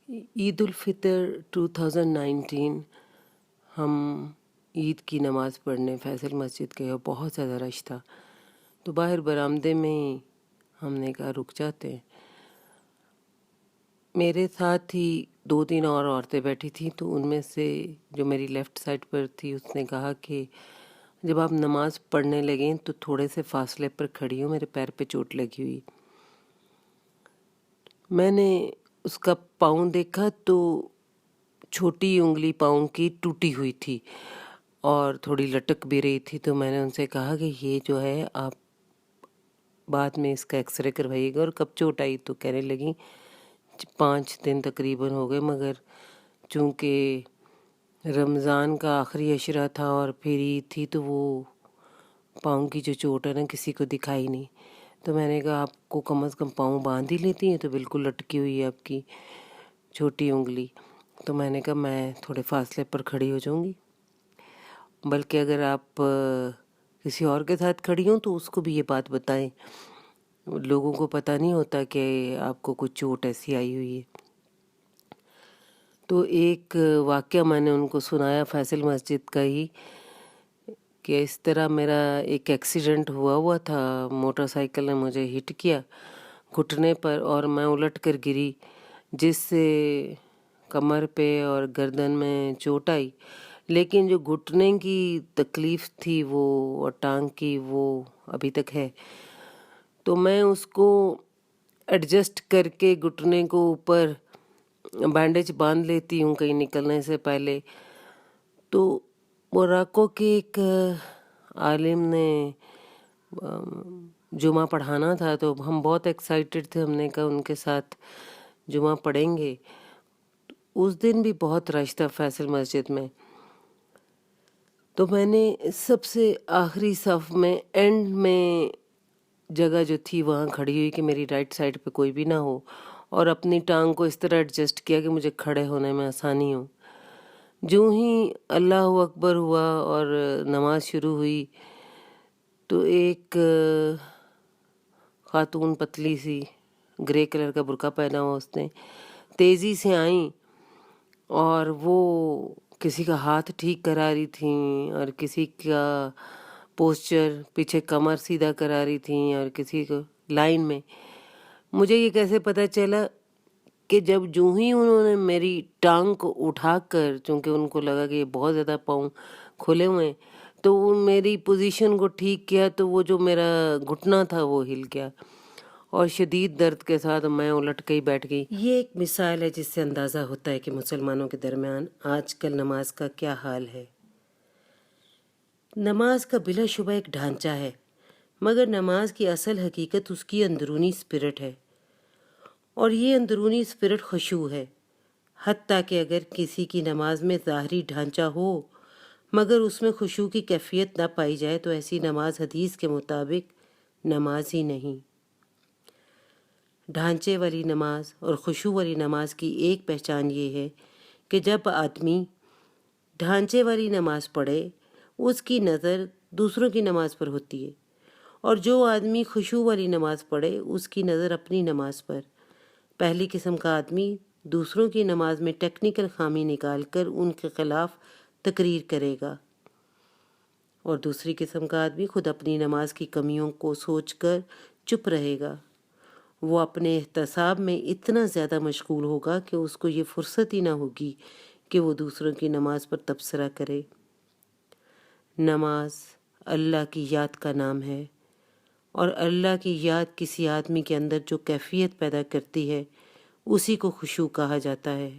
عید الفطر 2019 ہم عید کی نماز پڑھنے فیصل مسجد گئے اور بہت زیادہ رش تھا، تو باہر برآمدے میں ہم نے کہا رک جاتے ہیں۔ میرے ساتھ ہی 2-3 اور عورتیں بیٹھی تھیں، تو ان میں سے جو میری لیفٹ سائڈ پر تھی اس نے کہا کہ جب آپ نماز پڑھنے لگیں تو تھوڑے سے فاصلے پر کھڑی ہوں، میرے پیر پہ چوٹ لگی ہوئی۔ میں نے اس کا پاؤں دیکھا تو چھوٹی انگلی پاؤں کی ٹوٹی ہوئی تھی اور تھوڑی لٹک بھی رہی تھی، تو میں نے ان سے کہا کہ یہ جو ہے آپ بعد میں اس کا ایکس رے کروائیے گا۔ اور کب چوٹ آئی؟ تو کہنے لگیں 5 دن تقریباً ہو گئے، مگر چونکہ رمضان کا آخری عشرہ تھا اور پھر عید تھی تو وہ پاؤں کی جو چوٹ ہے نا کسی کو دکھائی نہیں۔ تو میں نے کہا آپ کو کم از کم پاؤں باندھ ہی لیتی ہیں، تو بالکل لٹکی ہوئی ہے آپ کی چھوٹی انگلی۔ تو میں نے کہا میں تھوڑے فاصلے پر کھڑی ہو جاؤں گی، بلکہ اگر آپ کسی اور کے ساتھ کھڑی ہوں تو اس کو بھی یہ بات بتائیں، لوگوں کو پتہ نہیں ہوتا کہ آپ کو کچھ چوٹ ایسی آئی ہوئی ہے۔ تو ایک واقعہ میں نے ان کو سنایا فیصل مسجد کا ہی، کہ اس طرح میرا ایک ایکسیڈنٹ ہوا تھا، موٹر سائیکل نے مجھے ہٹ کیا گھٹنے پر اور میں الٹ کر گری، جس سے کمر پہ اور گردن میں چوٹ آئی، لیکن جو گھٹنے کی تکلیف تھی وہ اور ٹانگ کی وہ ابھی تک ہے۔ تو میں اس کو ایڈجسٹ کر کے گھٹنے کو اوپر بینڈیج باندھ لیتی ہوں کہیں نکلنے سے پہلے۔ تو موراکو کے ایک عالم نے جمعہ پڑھانا تھا، تو ہم بہت ایکسائٹڈ تھے، ہم نے کہا ان کے ساتھ جمعہ پڑھیں گے۔ اس دن بھی بہت رش تھا فیصل مسجد میں، تو میں نے سب سے آخری صف میں اینڈ میں جگہ جو تھی وہاں کھڑی ہوئی کہ میری رائٹ سائڈ پہ کوئی بھی نہ ہو، اور اپنی ٹانگ کو اس طرح ایڈجسٹ کیا کہ مجھے کھڑے ہونے میں آسانی ہو۔ جو ہی اللہ اکبر ہوا اور نماز شروع ہوئی تو ایک خاتون پتلی سی گرے کلر کا برقع پہنا ہوا، اس نے تیزی سے آئیں اور وہ کسی کا ہاتھ ٹھیک کرا رہی تھیں اور کسی کا پوسچر پیچھے کمر سیدھا کرا رہی تھیں اور کسی کو لائن میں۔ مجھے یہ کیسے پتہ چلا کہ جب جو ہی انہوں نے میری ٹانگ کو اٹھا کر، چونکہ ان کو لگا کہ یہ بہت زیادہ پاؤں کھلے ہوئے ہیں، تو وہ میری پوزیشن کو ٹھیک کیا تو وہ جو میرا گھٹنا تھا وہ ہل گیا اور شدید درد کے ساتھ میں الٹ کے ہی بیٹھ گئی۔ یہ ایک مثال ہے جس سے اندازہ ہوتا ہے کہ مسلمانوں کے درمیان آج کل نماز کا کیا حال ہے۔ نماز کا بلا شبہ ایک ڈھانچہ ہے، مگر نماز کی اصل حقیقت اس کی اندرونی اسپرٹ ہے، اور یہ اندرونی اسپرٹ خشوع ہے۔ حتیٰ کہ اگر کسی کی نماز میں ظاہری ڈھانچہ ہو مگر اس میں خشوع کی کیفیت نہ پائی جائے تو ایسی نماز حدیث کے مطابق نماز ہی نہیں۔ ڈھانچے والی نماز اور خشوع والی نماز کی ایک پہچان یہ ہے کہ جب آدمی ڈھانچے والی نماز پڑھے اس کی نظر دوسروں کی نماز پر ہوتی ہے، اور جو آدمی خشوع والی نماز پڑھے اس کی نظر اپنی نماز پر۔ پہلی قسم کا آدمی دوسروں کی نماز میں ٹیکنیکل خامی نکال کر ان کے خلاف تقریر کرے گا، اور دوسری قسم کا آدمی خود اپنی نماز کی کمیوں کو سوچ کر چپ رہے گا۔ وہ اپنے احتساب میں اتنا زیادہ مشغول ہوگا کہ اس کو یہ فرصت ہی نہ ہوگی کہ وہ دوسروں کی نماز پر تبصرہ کرے۔ نماز اللہ کی یاد کا نام ہے، اور اللہ کی یاد کسی آدمی کے اندر جو کیفیت پیدا کرتی ہے اسی کو خشوع کہا جاتا ہے۔